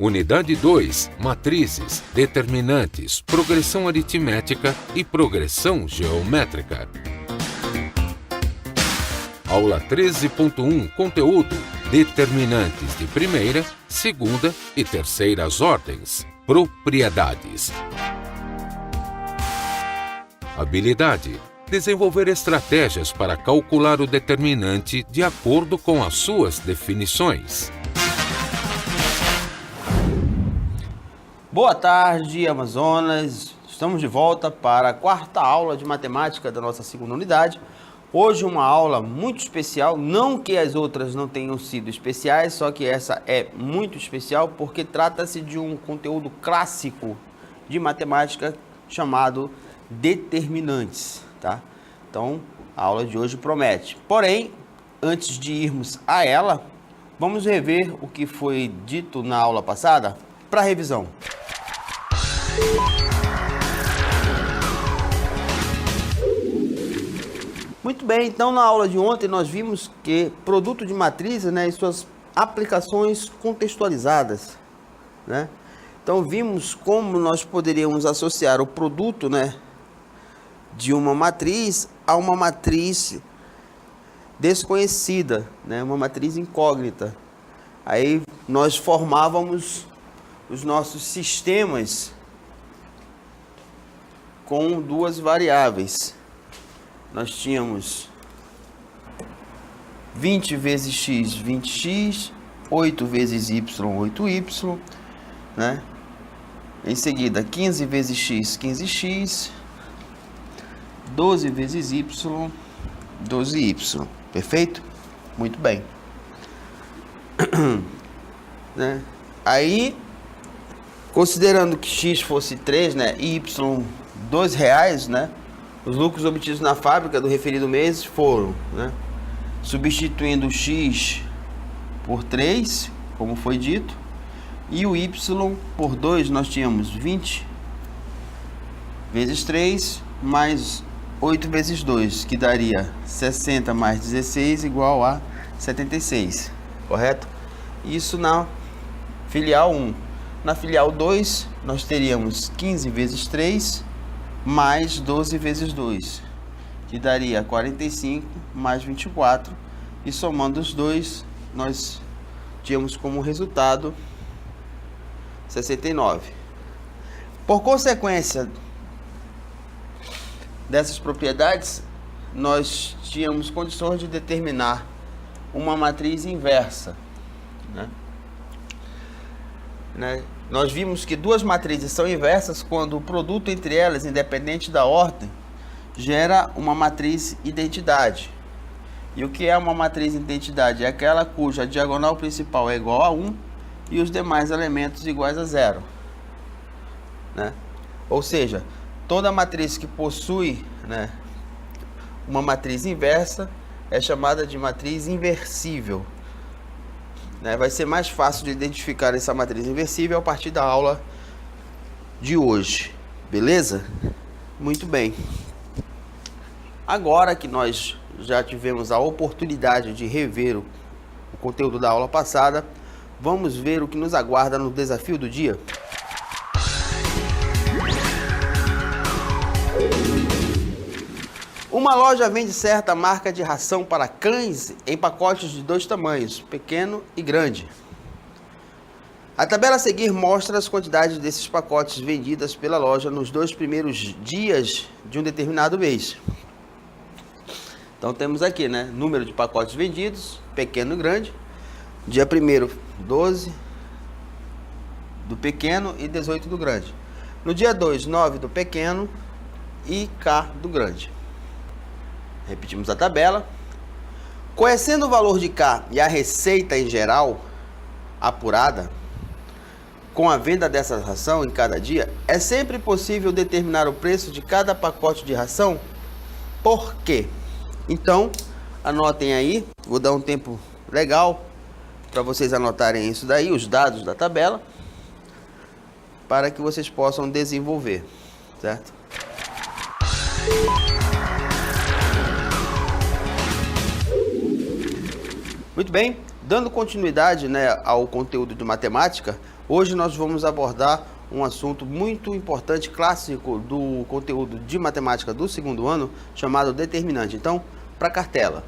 Unidade 2, matrizes, determinantes, progressão aritmética e progressão geométrica. Aula 13.1, conteúdo, determinantes de primeira, segunda e terceiras ordens, propriedades. Habilidade, desenvolver estratégias para calcular o determinante de acordo com as suas definições. Boa tarde, Amazonas. Estamos de volta para a quarta aula de matemática da nossa segunda unidade. Hoje uma aula muito especial, não que as outras não tenham sido especiais, só que essa é muito especial porque trata-se de um conteúdo clássico de matemática chamado determinantes, tá? Então, a aula de hoje promete. Porém, antes de irmos a ela, vamos rever o que foi dito na aula passada para revisão. Muito bem, então na aula de ontem nós vimos que produto de matrizes, né, e suas aplicações contextualizadas, né? Então vimos como nós poderíamos associar o produto, né, de uma matriz a uma matriz desconhecida, né, uma matriz incógnita. Aí nós formávamos os nossos sistemas com duas variáveis. Nós tínhamos 20 vezes x, 20x, 8 vezes y, 8y, né? Em seguida, 15 vezes x, 15x, 12 vezes y, 12y. Perfeito? Muito bem. Né? Aí, considerando que x fosse 3, né, e y R$2, né, os lucros obtidos na fábrica do referido mês foram, né, substituindo o x por 3, como foi dito, e o y por 2, nós tínhamos 20 vezes 3 mais 8 vezes 2, que daria 60 mais 16 igual a 76, correto? Isso na filial 1. Na filial 2, nós teríamos 15 vezes 3 mais 12 vezes 2, que daria 45 mais 24, e somando os dois, nós tínhamos como resultado 69. Por consequência dessas propriedades, nós tínhamos condições de determinar uma matriz inversa, né? Nós vimos que duas matrizes são inversas quando o produto entre elas, independente da ordem, gera uma matriz identidade. E o que é uma matriz identidade? É aquela cuja diagonal principal é igual a 1 e os demais elementos iguais a 0, né? Ou seja, toda matriz que possui, né, uma matriz inversa é chamada de matriz inversível. Vai ser mais fácil de identificar essa matriz inversível a partir da aula de hoje, beleza? Muito bem. Agora que nós já tivemos a oportunidade de rever o conteúdo da aula passada, vamos ver o que nos aguarda no desafio do dia. Uma loja vende certa marca de ração para cães em pacotes de dois tamanhos, pequeno e grande. A tabela a seguir mostra as quantidades desses pacotes vendidas pela loja nos 2 primeiros dias de um determinado mês. Então temos aqui, né, número de pacotes vendidos, pequeno e grande. Dia 1º, 12 do pequeno e 18 do grande. No dia 2, 9 do pequeno e K do grande. Repetimos a tabela. Conhecendo o valor de K e a receita em geral apurada com a venda dessa ração em cada dia, é sempre possível determinar o preço de cada pacote de ração. Por quê? Então, anotem aí, vou dar um tempo legal para vocês anotarem isso daí, os dados da tabela, para que vocês possam desenvolver, certo? Muito bem, dando continuidade, né, ao conteúdo de matemática, Hoje nós vamos abordar um assunto muito importante, clássico do conteúdo de matemática do segundo ano, chamado determinante. Então, para a cartela.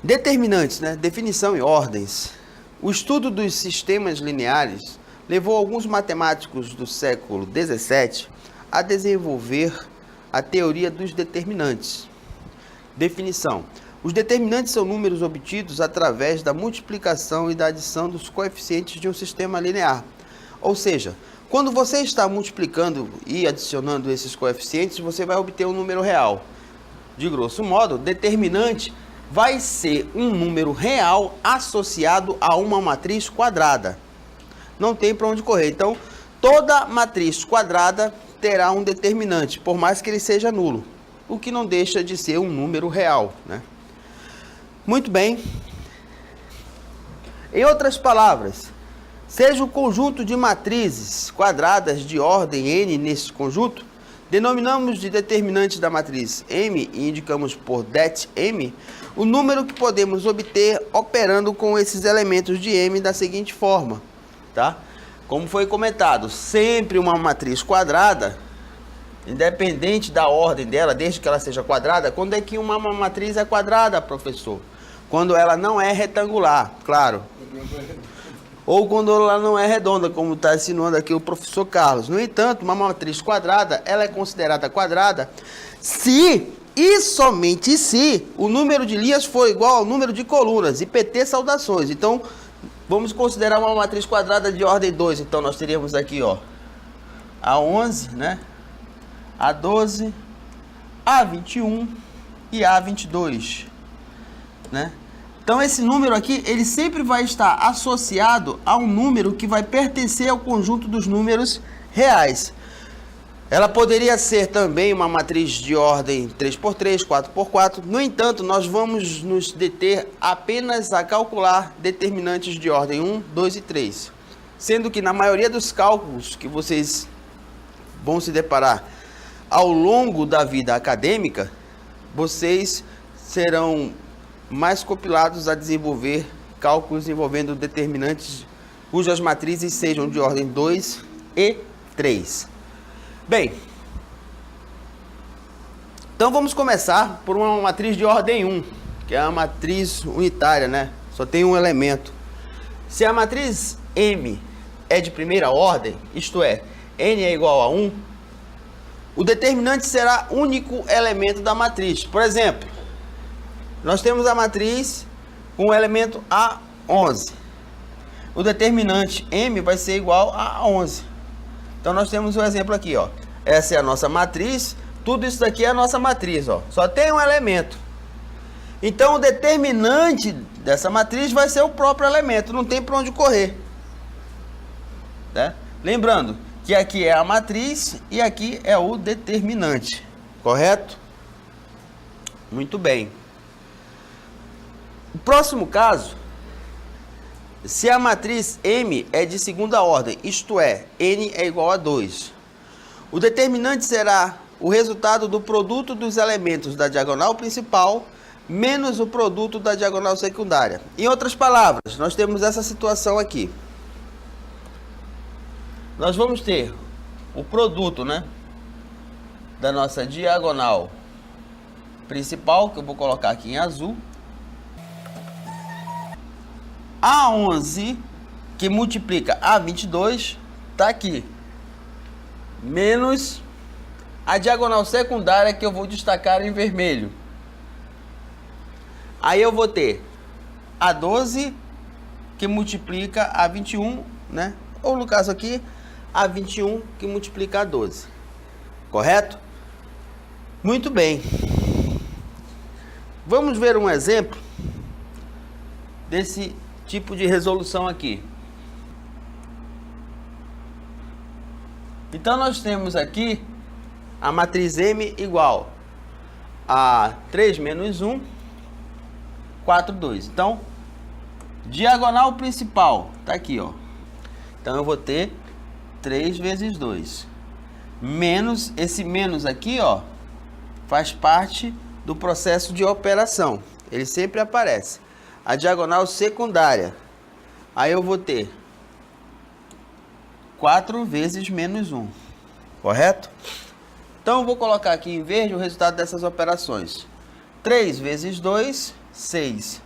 Determinantes, né? Definição e ordens. O estudo dos sistemas lineares levou alguns matemáticos do século XVII a desenvolver a teoria dos determinantes. Definição. Os determinantes são números obtidos através da multiplicação e da adição dos coeficientes de um sistema linear. Ou seja, quando você está multiplicando e adicionando esses coeficientes, você vai obter um número real. De grosso modo, determinante vai ser um número real associado a uma matriz quadrada. Não tem para onde correr. Então, toda matriz quadrada terá um determinante, por mais que ele seja nulo, o que não deixa de ser um número real, né? Muito bem. Em outras palavras, seja o conjunto de matrizes quadradas de ordem n nesse conjunto, denominamos de determinante da matriz M e indicamos por det M o número que podemos obter operando com esses elementos de M da seguinte forma, tá? Como foi comentado, sempre uma matriz quadrada, independente da ordem dela, desde que ela seja quadrada. Quando é que uma matriz é quadrada, professor? Quando ela não é retangular, claro. Ou quando ela não é redonda, como está ensinando aqui o professor Carlos. No entanto, uma matriz quadrada, ela é considerada quadrada se e somente se o número de linhas for igual ao número de colunas, IPT saudações. Então, vamos considerar uma matriz quadrada de ordem 2. Então, nós teríamos aqui, ó, A11, né? A12, A21 e A22, né? Então, esse número aqui, ele sempre vai estar associado a um número que vai pertencer ao conjunto dos números reais. Ela poderia ser também uma matriz de ordem 3x3, 4x4. No entanto, nós vamos nos deter apenas a calcular determinantes de ordem 1, 2 e 3. Sendo que na maioria dos cálculos que vocês vão se deparar ao longo da vida acadêmica, vocês serão mais compilados a desenvolver cálculos envolvendo determinantes cujas matrizes sejam de ordem 2 e 3. Bem, então vamos começar por uma matriz de ordem 1, que é a matriz unitária, né? Só tem um elemento. Se a matriz M é de primeira ordem, isto é, N é igual a 1, o determinante será o único elemento da matriz. Por exemplo, nós temos a matriz com o elemento A11. O determinante M vai ser igual a 11. Então, nós temos um exemplo aqui, ó. Essa é a nossa matriz. Tudo isso daqui é a nossa matriz, ó. Só tem um elemento. Então, o determinante dessa matriz vai ser o próprio elemento. Não tem para onde correr, né? Lembrando que aqui é a matriz e aqui é o determinante. Correto? Muito bem. O próximo caso, se a matriz M é de segunda ordem, isto é, N é igual a 2, o determinante será o resultado do produto dos elementos da diagonal principal menos o produto da diagonal secundária. Em outras palavras, nós temos essa situação aqui. Nós vamos ter o produto, né, da nossa diagonal principal, que eu vou colocar aqui em azul, A11, que multiplica A22, está aqui, menos a diagonal secundária, que eu vou destacar em vermelho. Aí eu vou ter A12, que multiplica A21, né? Ou no caso aqui, A21, que multiplica A12. Correto? Muito bem. Vamos ver um exemplo desse tipo de resolução aqui. Então, nós temos aqui a matriz M igual a 3 menos 1, 4, 2. Então, diagonal principal está aqui, ó. Então, eu vou ter 3 vezes 2. Menos, esse menos aqui, ó, faz parte do processo de operação. Ele sempre aparece. A diagonal secundária. Aí eu vou ter 4 vezes menos 1, correto? Então, eu vou colocar aqui em verde o resultado dessas operações. 3 vezes 2, 6.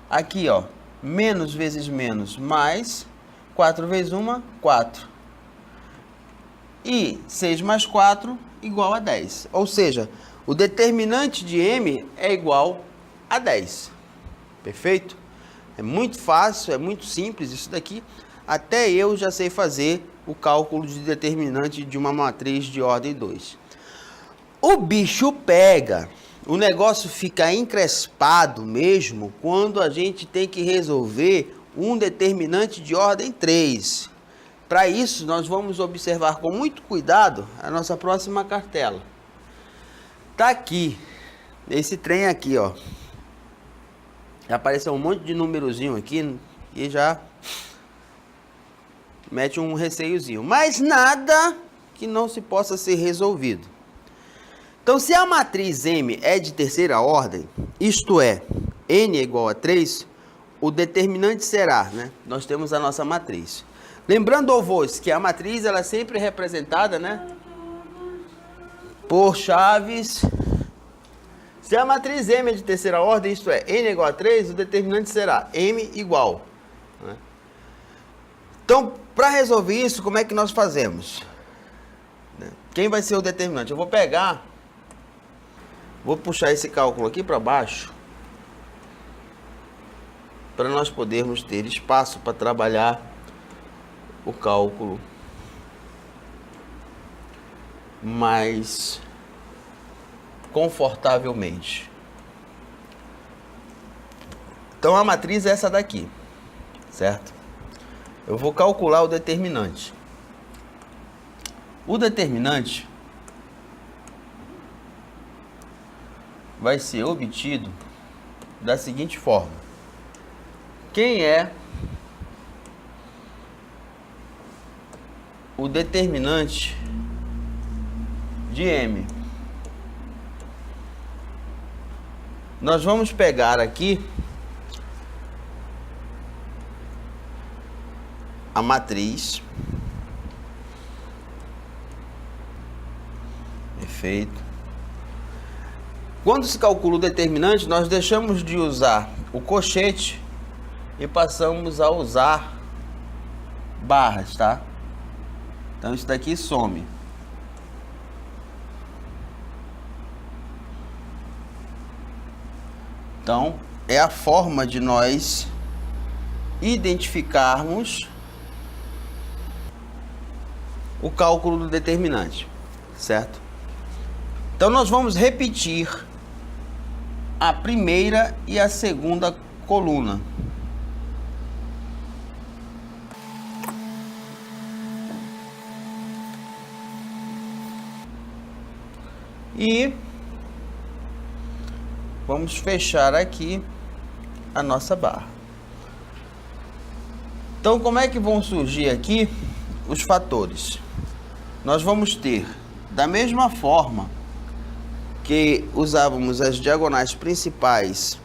Aqui, ó, menos vezes menos, mais 4 vezes 1, 4. E 6 mais 4 igual a 10. Ou seja, o determinante de M é igual a 10. Perfeito? É muito fácil, é muito simples isso daqui. Até eu já sei fazer o cálculo de determinante de uma matriz de ordem 2. O bicho pega, o negócio fica encrespado mesmo quando a gente tem que resolver um determinante de ordem 3. Para isso, nós vamos observar com muito cuidado a nossa próxima cartela. Tá aqui, esse trem aqui, ó. Já apareceu um monte de númerozinho aqui e já mete um receiozinho. Mas nada que não se possa ser resolvido. Então, se a matriz M é de terceira ordem, isto é, N é igual a 3, o determinante será, né? Nós temos a nossa matriz. Lembrando, avós, que a matriz ela é sempre representada, né, por chaves. Se a matriz M é de terceira ordem, isto é, N é igual a 3, o determinante será M igual. Né? Então, para resolver isso, como é que nós fazemos? Quem vai ser o determinante? Eu vou pegar, vou puxar esse cálculo aqui para baixo, para nós podermos ter espaço para trabalhar o cálculo mais confortavelmente. Então a matriz é essa daqui, certo? Eu vou calcular o determinante. O determinante vai ser obtido da seguinte forma. Quem é o determinante de M? Nós vamos pegar aqui a matriz. Perfeito. Quando se calcula o determinante, nós deixamos de usar o cochete e passamos a usar barras, tá? Então isso daqui some. Então é a forma de nós identificarmos o cálculo do determinante, certo? Então nós vamos repetir a primeira e a segunda coluna. E vamos fechar aqui a nossa barra. Então, como é que vão surgir aqui os fatores? Nós vamos ter, da mesma forma que usávamos as diagonais principais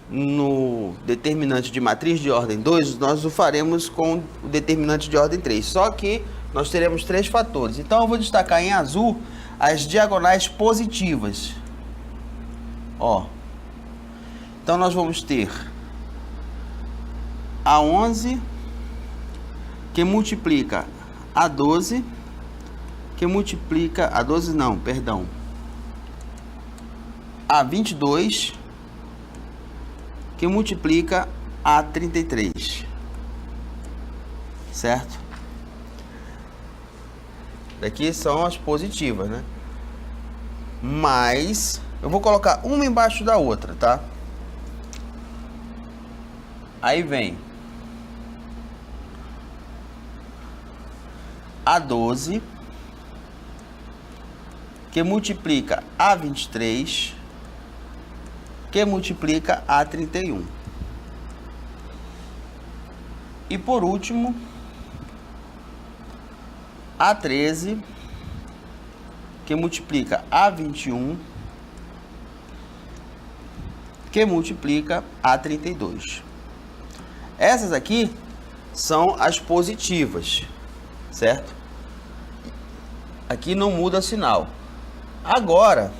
no determinante de matriz de ordem 2, nós o faremos com o determinante de ordem 3. Só que nós teremos 3 fatores. Então, eu vou destacar em azul as diagonais positivas. Ó. Então, nós vamos ter a 11, que multiplica a 12, que multiplica a 12 não, perdão. A 22, que multiplica a 33. Certo? Daqui são as positivas, né? Mas eu vou colocar uma embaixo da outra, tá? Aí vem a 12, que multiplica a 23, que multiplica a 31. E por último, a 13, que multiplica a 21, que multiplica a 32. Essas aqui são as positivas, certo? Aqui não muda sinal. Agora,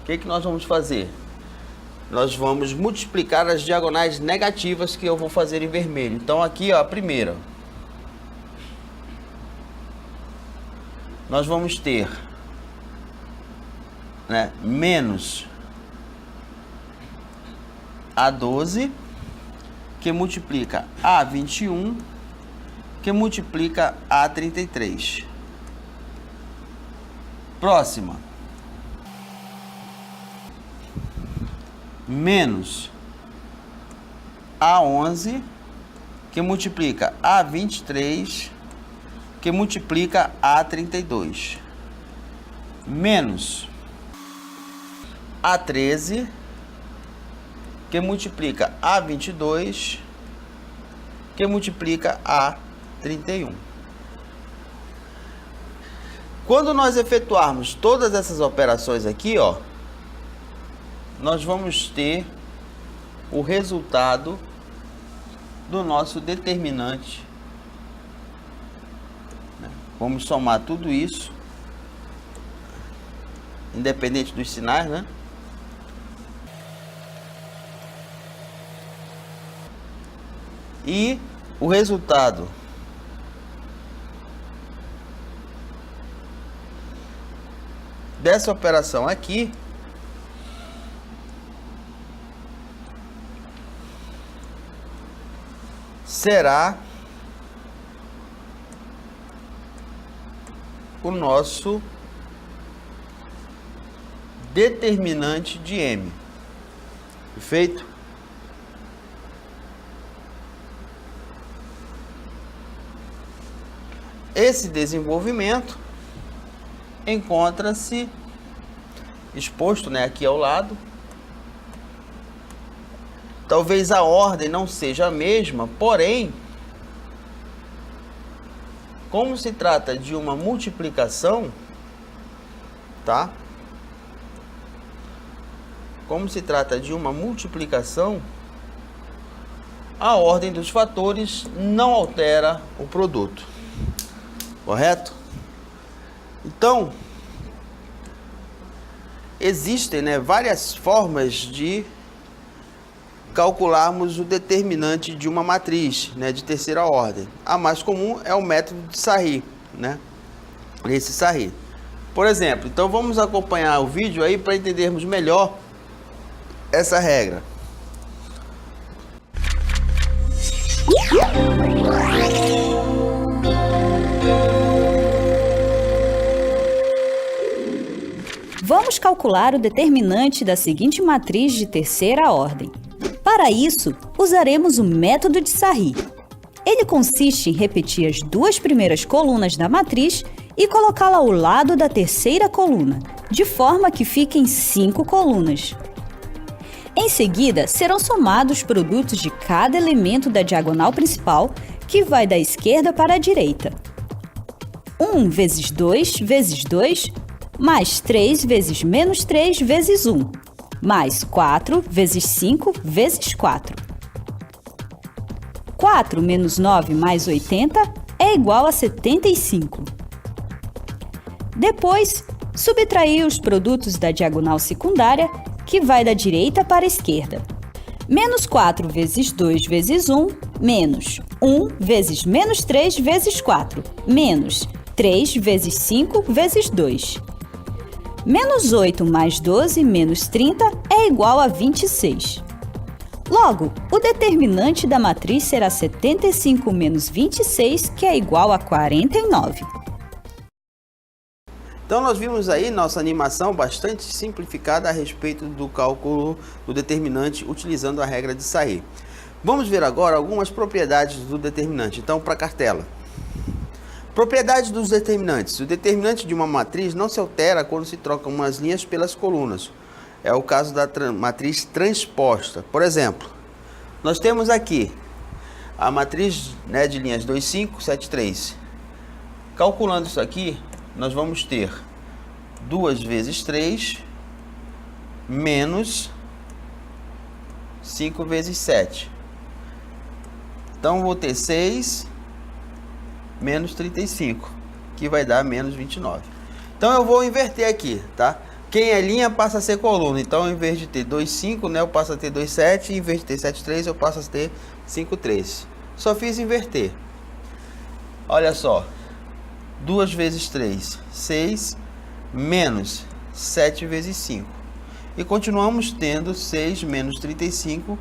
o que nós vamos fazer? Nós vamos multiplicar as diagonais negativas que eu vou fazer em vermelho. Então aqui, ó, a primeira. Nós vamos ter, né, menos A12, que multiplica A21, que multiplica A33. Próxima. Menos A11, que multiplica A23, que multiplica A32. Menos A13, que multiplica A22, que multiplica A31. Quando nós efetuarmos todas essas operações aqui, ó, nós vamos ter o resultado do nosso determinante. Vamos somar tudo isso, independente dos sinais, né? E o resultado dessa operação aqui será o nosso determinante de M. Perfeito? Esse desenvolvimento encontra-se exposto, né, aqui ao lado. Talvez a ordem não seja a mesma, porém, como se trata de uma multiplicação, tá? Como se trata de uma multiplicação, a ordem dos fatores não altera o produto. Correto? Então, existem, né, várias formas de calcularmos o determinante de uma matriz, né, de terceira ordem. A mais comum é o método de Sarri, né? Esse Sarri. Por exemplo, então vamos acompanhar o vídeo aí para entendermos melhor essa regra. Vamos calcular o determinante da seguinte matriz de terceira ordem. Para isso, usaremos o método de Sarri. Ele consiste em repetir as duas primeiras colunas da matriz e colocá-la ao lado da terceira coluna, de forma que fiquem 5 colunas. Em seguida, serão somados os produtos de cada elemento da diagonal principal, que vai da esquerda para a direita. 1 vezes 2 vezes 2, mais 3 vezes menos 3 vezes 1, mais 4 vezes 5 vezes 4. 4 menos 9 mais 80 é igual a 75. Depois, subtrair os produtos da diagonal secundária, que vai da direita para a esquerda. Menos 4 vezes 2 vezes 1, menos 1 vezes menos 3 vezes 4, menos 3 vezes 5 vezes 2. Menos 8 mais 12 menos 30 é igual a 26. Logo, o determinante da matriz será 75 menos 26, que é igual a 49. Então nós vimos aí nossa animação bastante simplificada a respeito do cálculo do determinante utilizando a regra de Sarri. Vamos ver agora algumas propriedades do determinante. Então, para a cartela. Propriedades dos determinantes. O determinante de uma matriz não se altera quando se trocam umas linhas pelas colunas. É o caso da matriz transposta. Por exemplo, nós temos aqui a matriz, né, de linhas 2, 5, 7, 3. Calculando isso aqui, nós vamos ter 2 vezes 3 menos 5 vezes 7. Então, vou ter 6 menos 35, que vai dar menos 29. Então, eu vou inverter aqui, tá? Quem é linha passa a ser coluna. Então, em vez de ter 2,5, né, eu passo a ter 2,7. Em vez de ter 7,3, eu passo a ter 5,3. Só fiz inverter. Olha só. 2 vezes 3, 6, menos 7 vezes 5. E continuamos tendo 6 menos 35.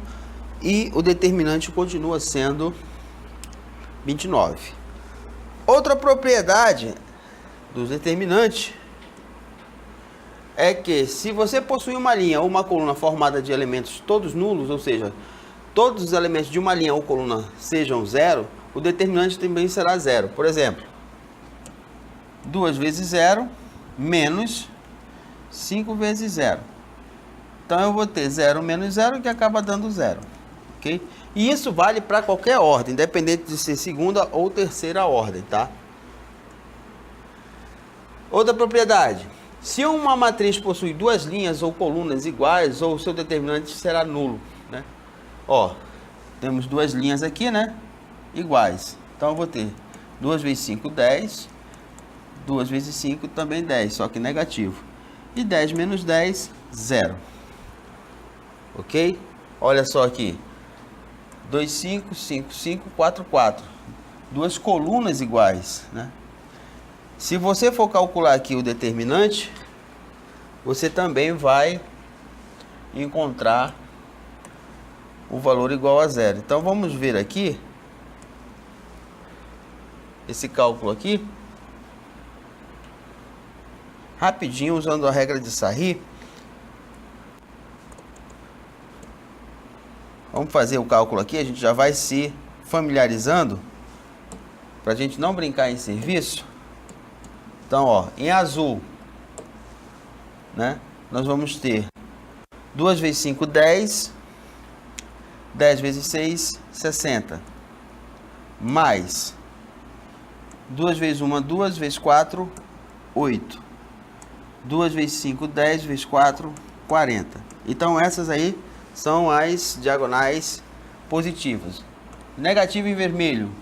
E o determinante continua sendo 29. Outra propriedade do determinante é que se você possui uma linha ou uma coluna formada de elementos todos nulos, ou seja, todos os elementos de uma linha ou coluna sejam zero, o determinante também será zero. Por exemplo, 2 vezes 0 menos 5 vezes 0. Então eu vou ter 0 menos 0, que acaba dando 0. Ok? E isso vale para qualquer ordem, independente de ser segunda ou terceira ordem, tá? Outra propriedade. Se uma matriz possui duas linhas ou colunas iguais, ou seu determinante será nulo, né? Ó, temos duas linhas aqui, né? Iguais. Então eu vou ter 2 vezes 5, 10. 2 vezes 5 também 10, só que negativo. E 10 menos 10, 0. Ok? Olha só aqui. 2, 5, 5, 5, 4, 4. Duas colunas iguais, né? Se você for calcular aqui o determinante, você também vai encontrar o valor igual a 0. Então vamos ver aqui esse cálculo aqui rapidinho, usando a regra de Sarri. Vamos fazer o cálculo aqui, a gente já vai se familiarizando para a gente não brincar em serviço. Então, ó, em azul, né, nós vamos ter 2 vezes 5, 10. 10 vezes 6, 60. Mais 2 vezes 1, 2 vezes 4, 8. 2 vezes 5, 10 vezes 4, 40. Então, essas aí são as diagonais positivas. Negativo em vermelho,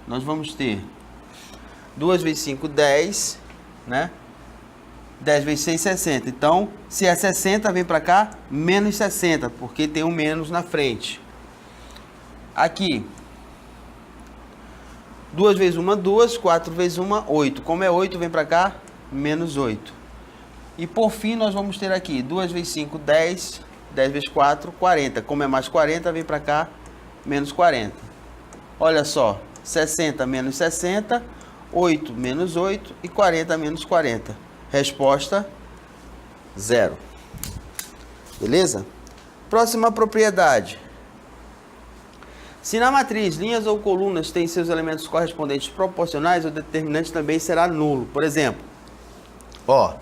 nós vamos ter 2 vezes 5, 10, né? 10 vezes 6, 60. Então, se é 60, vem para cá, menos 60, porque tem um menos na frente. Aqui, 2 vezes 1, 2, 4 vezes 1, 8. Como é 8, vem para cá, menos 8. E por fim, nós vamos ter aqui 2 vezes 5, 10, 10 vezes 4, 40. Como é mais 40, vem para cá, menos 40. Olha só, 60 menos 60, 8 menos 8 e 40 menos 40. Resposta, 0. Beleza? Próxima propriedade. Se na matriz linhas ou colunas têm seus elementos correspondentes proporcionais, o determinante também será nulo. Por exemplo, ó,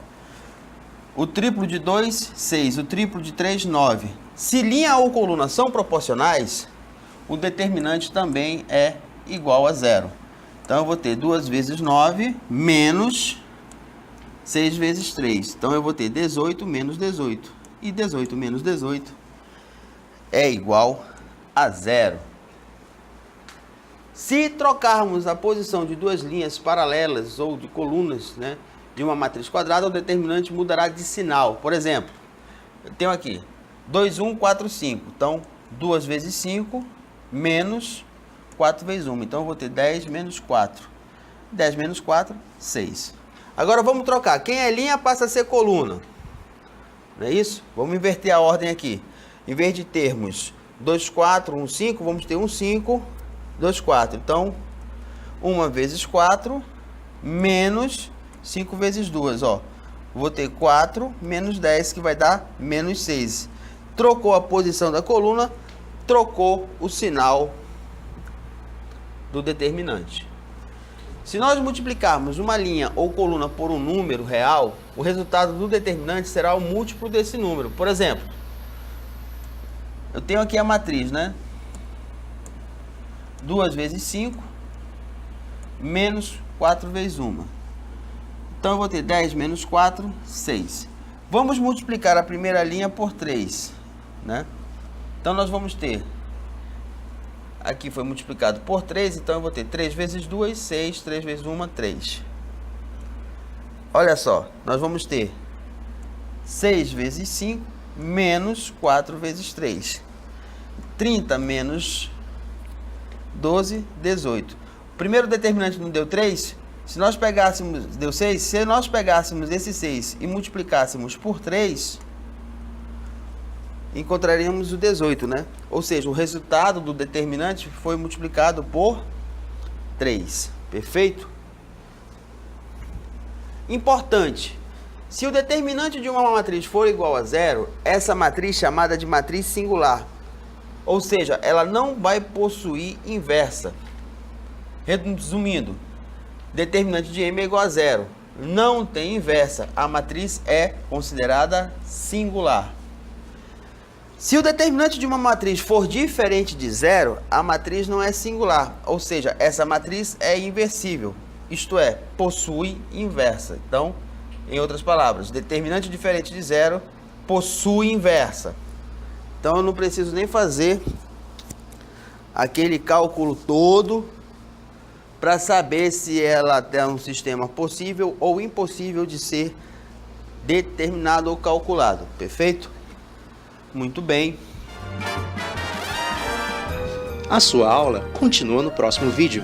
o triplo de 2, 6. O triplo de 3, 9. Se linha ou coluna são proporcionais, o determinante também é igual a 0. Então, eu vou ter 2 vezes 9 menos 6 vezes 3. Então, eu vou ter 18 menos 18. E 18 menos 18 é igual a 0. Se trocarmos a posição de duas linhas paralelas ou de colunas, né, de uma matriz quadrada, o determinante mudará de sinal. Por exemplo, eu tenho aqui 2, 1, 4, 5. Então, 2 vezes 5 menos 4 vezes 1. Então, eu vou ter 10 menos 4. 10 menos 4, 6. Agora, vamos trocar. Quem é linha passa a ser coluna. Não é isso? Vamos inverter a ordem aqui. Em vez de termos 2, 4, 1, 5, vamos ter 1, 5, 2, 4. Então, 1 vezes 4 menos 5 vezes 2. Ó. Vou ter 4 menos 10, que vai dar menos 6. Trocou a posição da coluna, trocou o sinal do determinante. Se nós multiplicarmos uma linha ou coluna por um número real, o resultado do determinante será o múltiplo desse número. Por exemplo, eu tenho aqui a matriz, né? 2 vezes 5 menos 4 vezes 1. Então, eu vou ter 10 menos 4, 6. Vamos multiplicar a primeira linha por 3, né? Então, nós vamos ter aqui foi multiplicado por 3, então eu vou ter 3 vezes 2, 6, 3 vezes 1, 3. Olha só, nós vamos ter 6 vezes 5 menos 4 vezes 3. 30 menos 12, 18. O primeiro determinante não deu 3? Se nós pegássemos, deu 6, se nós pegássemos esse 6 e multiplicássemos por 3, encontraríamos o 18, né? Ou seja, o resultado do determinante foi multiplicado por 3. Perfeito? Importante. Se o determinante de uma matriz for igual a zero, essa matriz é chamada de matriz singular. Ou seja, ela não vai possuir inversa. Resumindo, determinante de m é igual a zero. Não tem inversa. A matriz é considerada singular. Se o determinante de uma matriz for diferente de zero, a matriz não é singular. Ou seja, essa matriz é inversível. Isto é, possui inversa. Então, em outras palavras, determinante diferente de zero possui inversa. Então, eu não preciso nem fazer aquele cálculo todo para saber se ela é um sistema possível ou impossível de ser determinado ou calculado. Perfeito? Muito bem. A sua aula continua no próximo vídeo.